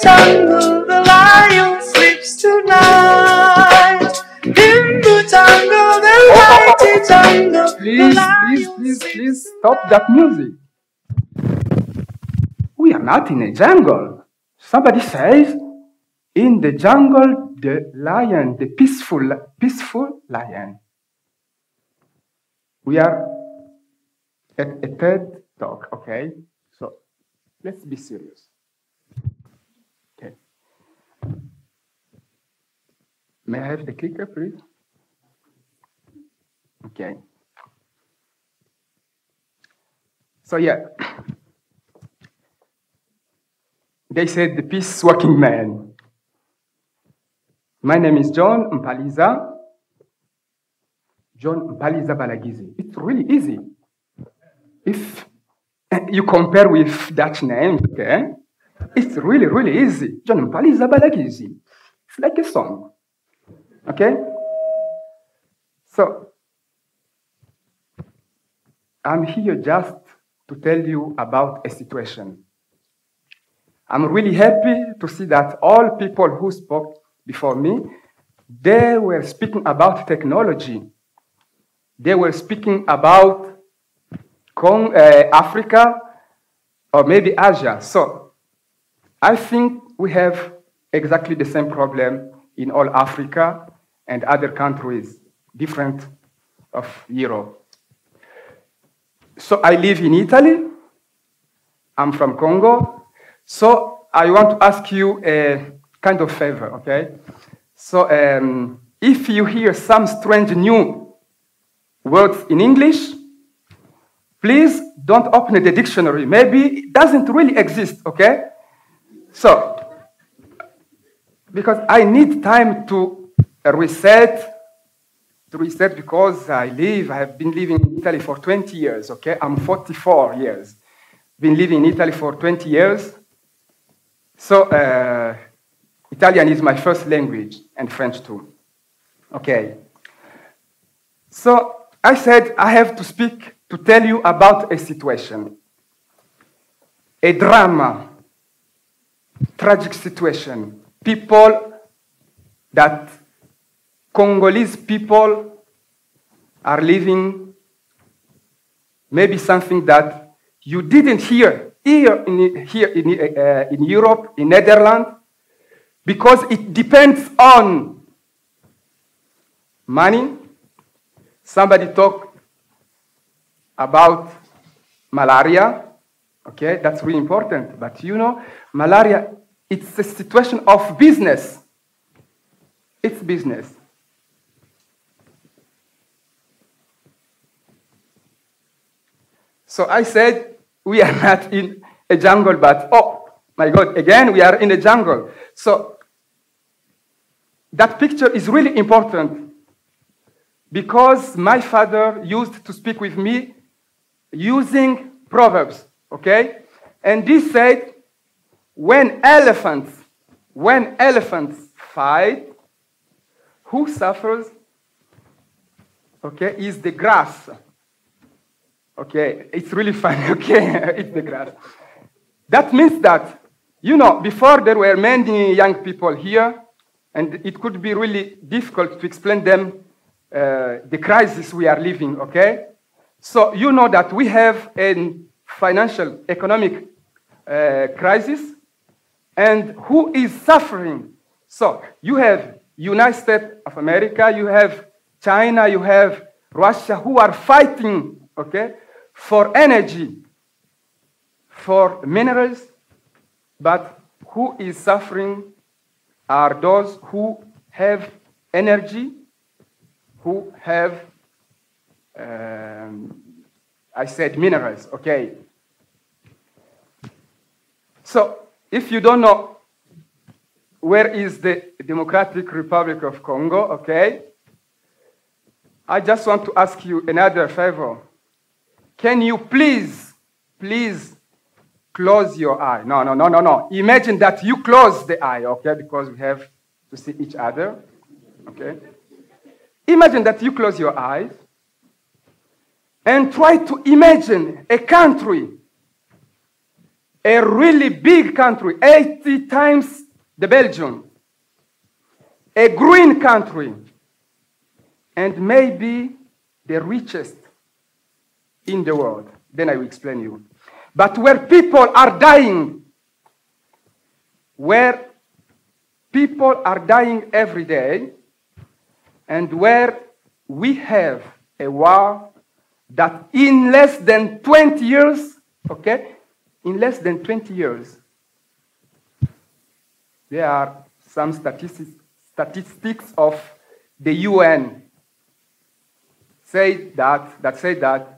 jungle, the lion sleeps tonight. In the jungle, the mighty jungle. Please, stop that music. We are not in a jungle. Somebody says, in the jungle, the lion, the peaceful lion. We are at a TED talk, okay? So let's be serious. Okay. May I have the clicker, please? Okay. So yeah, they said the peace walking man. My name is John Mpaliza. John Mpaliza Balagizi. It's really easy. If you compare with Dutch names, okay? It's really, really easy. John Mpaliza Balagizi. It's like a song. Okay? So, I'm here just to tell you about a situation. I'm really happy to see that all people who spoke before me, they were speaking about technology. They were speaking about Africa or maybe Asia. So I think we have exactly the same problem in all Africa and other countries, different of Europe. So I live in Italy. I'm from Congo. So I want to ask you a kind of favor, okay? So if you hear some strange new words in English, please don't open the dictionary. Maybe it doesn't really exist, okay? So, because I need time to reset because I have been living in Italy for 20 years, okay? I'm 44 years. Been living in Italy for 20 years. So, Italian is my first language, and French too. Okay. So, I said I have to speak to tell you about a situation, a drama, tragic situation. People that Congolese people are living, maybe something that you didn't hear here in Europe, in Netherlands, because it depends on money. Somebody talked about malaria. Okay, that's really important. But you know, malaria, it's a situation of business. It's business. So I said, we are not in a jungle, but oh my God, again, we are in a jungle. So that picture is really important because my father used to speak with me using proverbs, okay? And this said, when elephants fight, who suffers, okay, is the grass. Okay, it's really funny, okay, it's the grass. That means that, you know, before there were many young people here, and it could be really difficult to explain them the crisis we are living, okay? So you know that we have a financial, economic crisis, and who is suffering? So you have United States of America, you have China, you have Russia, who are fighting, okay, for energy, for minerals, but who is suffering are those who have energy, who have, I said minerals, okay? So, if you don't know where is the Democratic Republic of Congo, okay? I just want to ask you another favor. Can you please close your eye? No. Imagine that you close the eye, okay? Because we have to see each other, okay? Imagine that you close your eyes and try to imagine a country a really big country, 80 times the Belgium, a green country, and maybe the richest in the world. Then I will explain you. But where people are dying, where people are dying every day, and where we have a war that in less than 20 years, okay, in less than 20 years, there are some statistics of the UN say that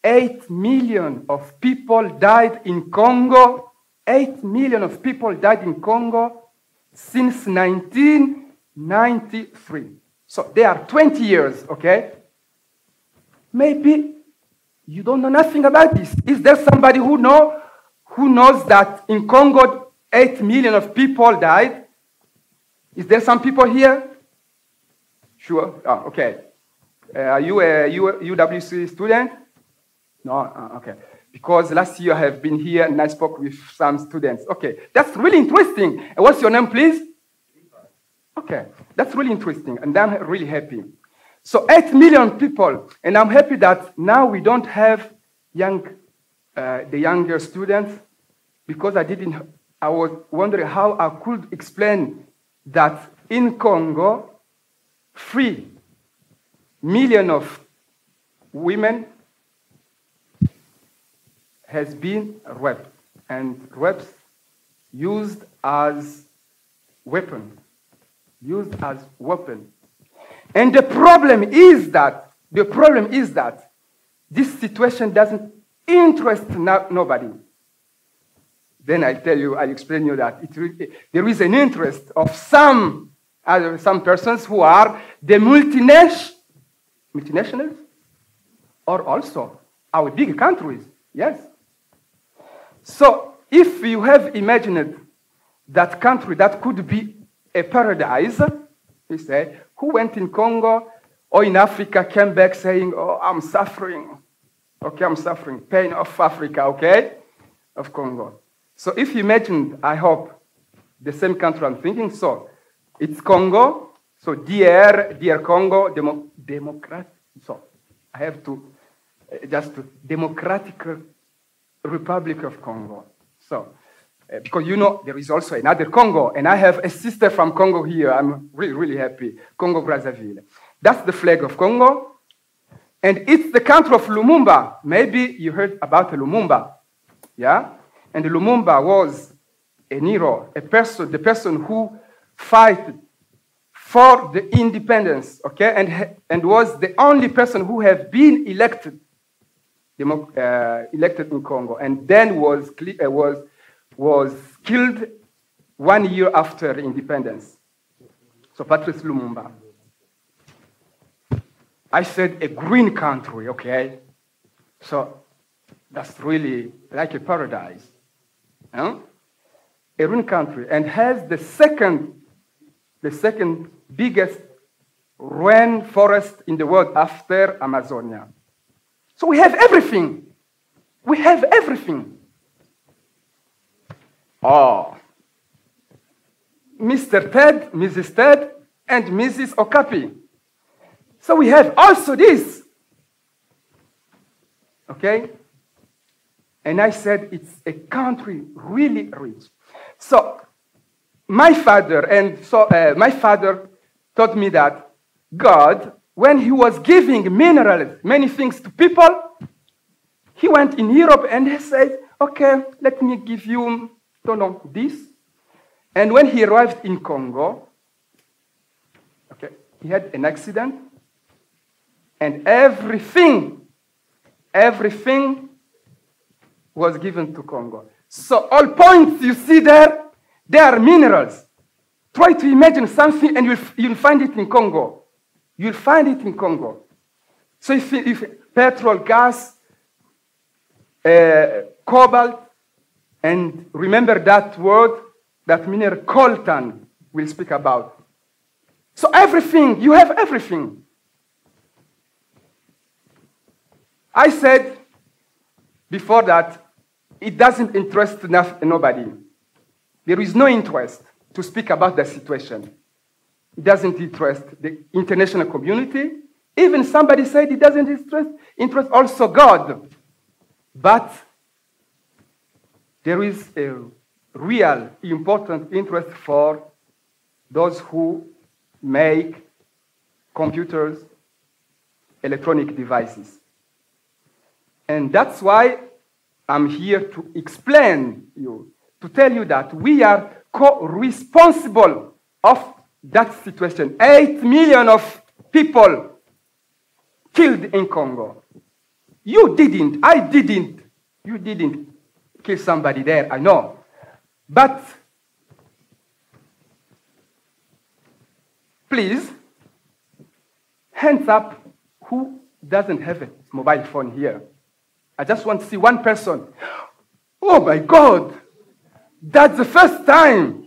8 million of people died in Congo. 8 million of people died in Congo since 1993. So they are 20 years, okay? Maybe you don't know nothing about this. Is there somebody who knows that in Congo 8 million of people died? Is there some people here? Sure. Oh, okay. Are you a UWC student? No? Okay. Because last year I have been here and I spoke with some students. Okay. That's really interesting. And what's your name, please? Okay. That's really interesting. And I'm really happy. So 8 million people. And I'm happy that now we don't have the younger students, because I was wondering how I could explain that in Congo, 3 million of women has been raped, and rapes used as weapon. And the problem is that this situation doesn't interest nobody. Then I'll explain you that there is an interest of some persons who are the multinationals, or also our big countries, yes. So if you have imagined that country that could be a paradise, you say, who went in Congo or in Africa, came back saying, oh, I'm suffering. Okay, I'm suffering. Pain of Africa, okay? Of Congo. So if you imagine, I hope, the same country I'm thinking, so it's Congo, so dear Congo, so I have to, Democratic Republic of Congo. So, because there is also another Congo, and I have a sister from Congo here. I'm really, really happy. Congo Brazzaville. That's the flag of Congo. And it's the country of Lumumba. Maybe you heard about Lumumba. Yeah? And Lumumba was a hero, the person who fought for the independence, okay? And was the only person who have been elected in Congo, and then was killed 1 year after independence. So Patrice Lumumba. I said a green country, okay? So that's really like a paradise. Huh? A green country, and has the second biggest rainforest in the world after Amazonia. So we have everything. We have everything. Oh, Mr. Ted, Mrs. Ted, and Mrs. Okapi. So we have also this. Okay? And I said it's a country really rich. So my father taught me that God, when he was giving minerals, many things to people, he went in Europe and he said, okay, let me give you, this. And when he arrived in Congo, okay, he had an accident, and everything was given to Congo. So all points you see there, they are minerals. Try to imagine something and you'll find it in Congo. You'll find it in Congo. So if petrol, gas, cobalt, and remember that word, that mineral coltan we'll speak about. So everything, you have everything. I said before that it doesn't interest nobody. There is no interest to speak about the situation. It doesn't interest the international community. Even somebody said it doesn't interest also God. But there is a real important interest for those who make computers, electronic devices. And that's why I'm here to explain you, to tell you that we are co-responsible of that situation. 8 million of people killed in Congo. You didn't, I didn't, you didn't kill somebody there, I know. But please, hands up who doesn't have a mobile phone here. I just want to see one person. Oh my God, that's the first time.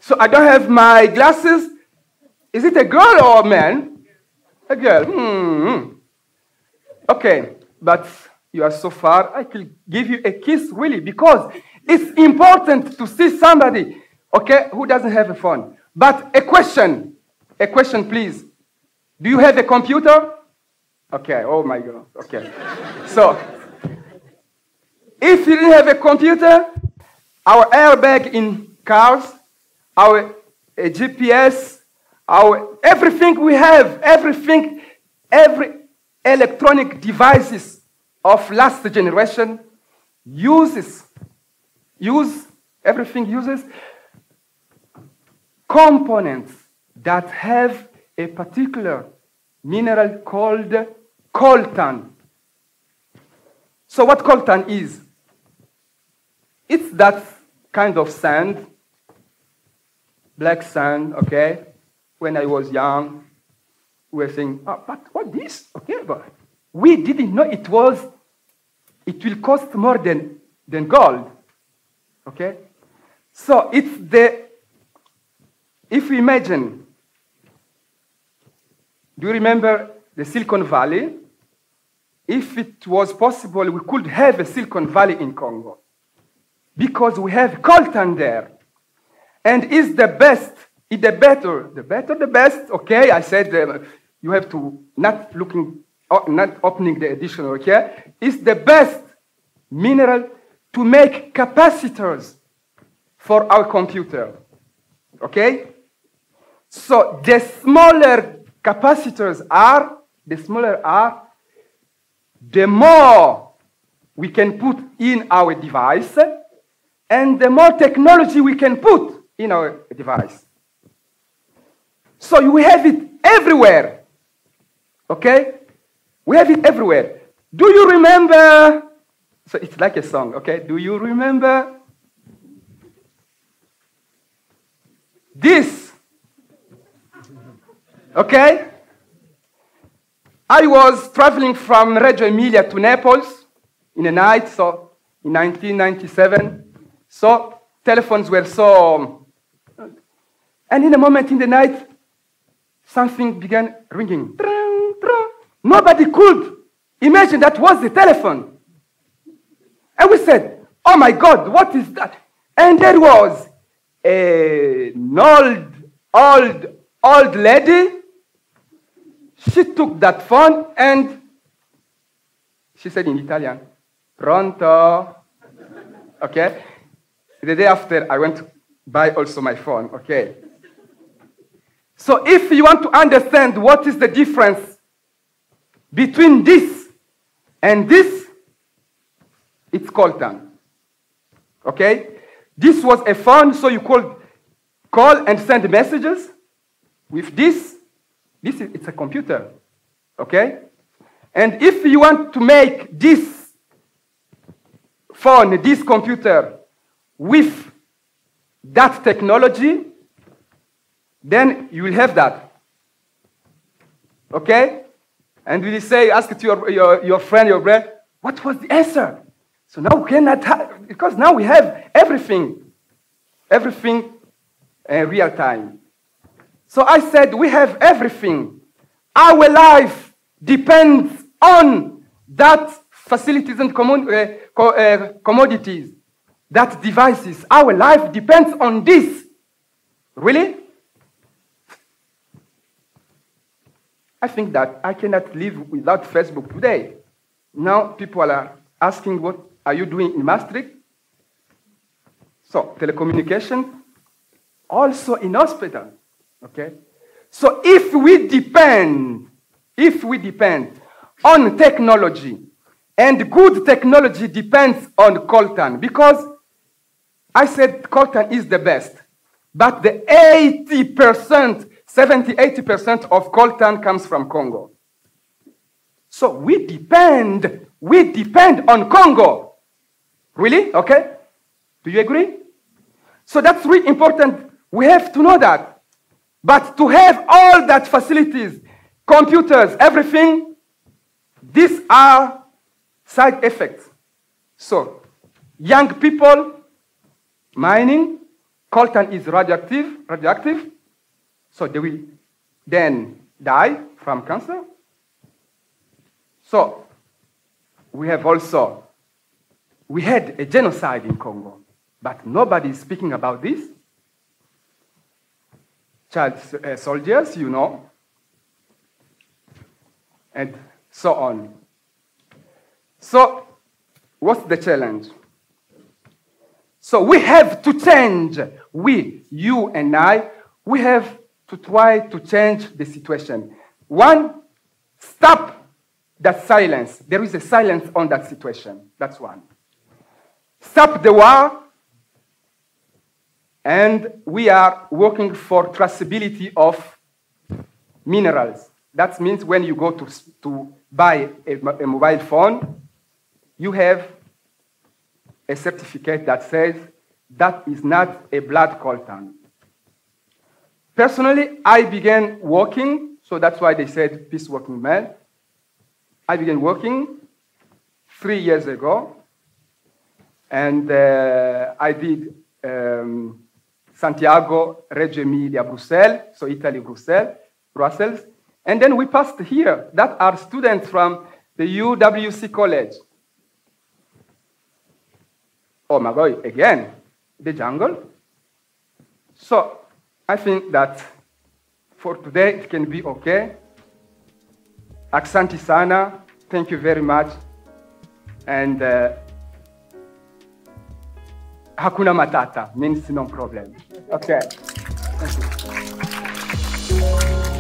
So I don't have my glasses. Is it a girl or a man? A girl. Okay, but you are so far. I could give you a kiss, really, because it's important to see somebody, okay, who doesn't have a phone. But a question, please. Do you have a computer? Okay, oh my God, okay. So, if you didn't have a computer, our airbag in cars, our GPS, everything we have, every electronic devices of last generation everything uses components that have a particular mineral called coltan. So what coltan is? It's that kind of sand, black sand, okay? When I was young, we were saying, oh, but what this? Okay, but we didn't know it will cost more than gold, okay? So it's if we imagine, do you remember the Silicon Valley? If it was possible, we could have a Silicon Valley in Congo because we have coltan there. And it's the best, it's the best, okay? I said you have to not opening the dictionary, okay? It's the best mineral to make capacitors for our computer, okay? So the smaller capacitors are, the more we can put in our device, and the more technology we can put in our device. So you have it everywhere, okay? We have it everywhere. Do you remember? So it's like a song, okay? Do you remember this? Okay? I was traveling from Reggio Emilia to Naples in the night, so in 1997. So telephones were so... And in a moment in the night, something began ringing. Nobody could imagine that was the telephone. And we said, oh my God, what is that? And there was an old lady. She took that phone and she said in Italian, pronto. Okay? The day after, I went to buy also my phone. Okay? So if you want to understand what is the difference between this and this, it's coltan. Okay? This was a phone, so you could call and send messages. With this, it's a computer, okay? And if you want to make this phone, this computer, with that technology, then you will have that, okay? And we say, ask it to your friend, your brother, what was the answer? So now we cannot have, because now we have everything in real time. So I said, we have everything. Our life depends on that facilities and commodities, that devices. Our life depends on this. Really? I think that I cannot live without Facebook today. Now people are asking, what are you doing in Maastricht? So telecommunication, also in hospital, okay? So if we depend on technology, and good technology depends on coltan, because I said coltan is the best, but the 80%, 70-80% of coltan comes from Congo. So we depend on Congo. Really? Okay? Do you agree? So that's really important. We have to know that. But to have all that facilities, computers, everything, these are side effects. So, young people, mining, coltan is radioactive, so they will then die from cancer. So, we had a genocide in Congo, but nobody is speaking about this. Child soldiers, you know, and so on. So, what's the challenge? So we have to change. You and I, we have to try to change the situation. One, stop that silence. There is a silence on that situation. That's one. Stop the war. And we are working for traceability of minerals. That means when you go to buy a mobile phone, you have a certificate that says that is not a blood coltan. Personally, I began working, so that's why they said peace working man. I began working 3 years ago, and I did Santiago, Reggio Emilia, Brussels, so Italy, Brussels. And then we passed here. That are students from the UWC college. Oh my God, again, the jungle. So I think that for today it can be okay. Aksanti sana, thank you very much. And Hakuna Matata means no problem. Okay. Thank you.